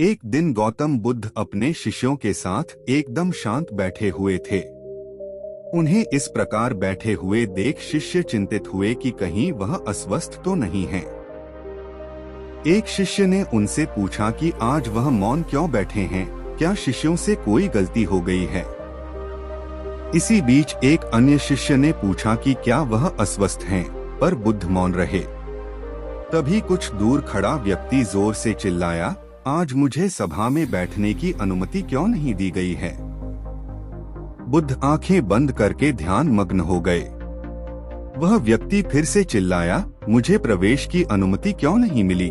एक दिन गौतम बुद्ध अपने शिष्यों के साथ एकदम शांत बैठे हुए थे। उन्हें इस प्रकार बैठे हुए देख शिष्य चिंतित हुए कि कहीं वह अस्वस्थ तो नहीं है। एक शिष्य ने उनसे पूछा कि आज वह मौन क्यों बैठे हैं, क्या शिष्यों से कोई गलती हो गई है। इसी बीच एक अन्य शिष्य ने पूछा कि क्या वह अस्वस्थ हैं, पर बुद्ध मौन रहे। तभी कुछ दूर खड़ा व्यक्ति जोर से चिल्लाया, आज मुझे सभा में बैठने की अनुमति क्यों नहीं दी गई है। बुद्ध आंखें बंद करके ध्यान मग्न हो गए। वह व्यक्ति फिर से चिल्लाया, मुझे प्रवेश की अनुमति क्यों नहीं मिली।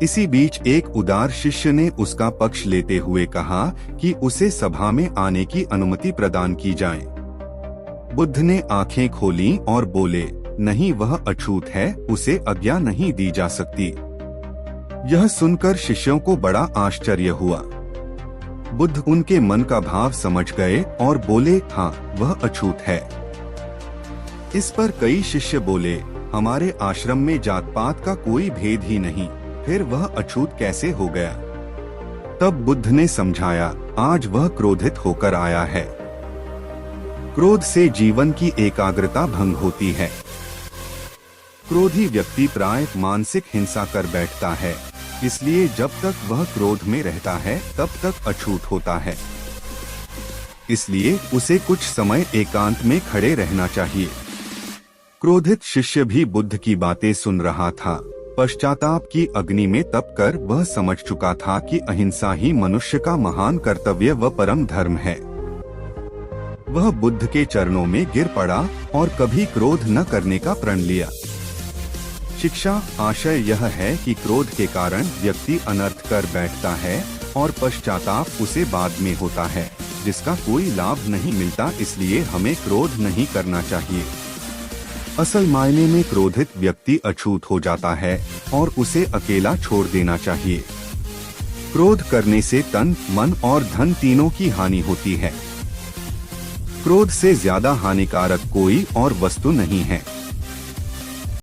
इसी बीच एक उदार शिष्य ने उसका पक्ष लेते हुए कहा कि उसे सभा में आने की अनुमति प्रदान की जाए। बुद्ध ने आंखें खोली और बोले, नहीं, वह अछूत है, उसे आज्ञा नहीं दी जा सकती। यह सुनकर शिष्यों को बड़ा आश्चर्य हुआ। बुद्ध उनके मन का भाव समझ गए और बोले, हाँ, वह अछूत है। इस पर कई शिष्य बोले, हमारे आश्रम में जात पात का कोई भेद ही नहीं, फिर वह अछूत कैसे हो गया। तब बुद्ध ने समझाया, आज वह क्रोधित होकर आया है। क्रोध से जीवन की एकाग्रता भंग होती है। क्रोधी व्यक्ति प्राय मानसिक हिंसा कर बैठता है, इसलिए जब तक वह क्रोध में रहता है तब तक अछूत होता है। इसलिए उसे कुछ समय एकांत में खड़े रहना चाहिए। क्रोधित शिष्य भी बुद्ध की बातें सुन रहा था। पश्चाताप की अग्नि में तप कर वह समझ चुका था कि अहिंसा ही मनुष्य का महान कर्तव्य व परम धर्म है। वह बुद्ध के चरणों में गिर पड़ा और कभी क्रोध न करने का प्रण लिया। शिक्षा आशय यह है कि क्रोध के कारण व्यक्ति अनर्थ कर बैठता है और पश्चाताप उसे बाद में होता है, जिसका कोई लाभ नहीं मिलता। इसलिए हमें क्रोध नहीं करना चाहिए। असल मायने में क्रोधित व्यक्ति अछूत हो जाता है और उसे अकेला छोड़ देना चाहिए। क्रोध करने से तन, मन और धन तीनों की हानि होती है। क्रोध से ज्यादा हानिकारक कोई और वस्तु नहीं है।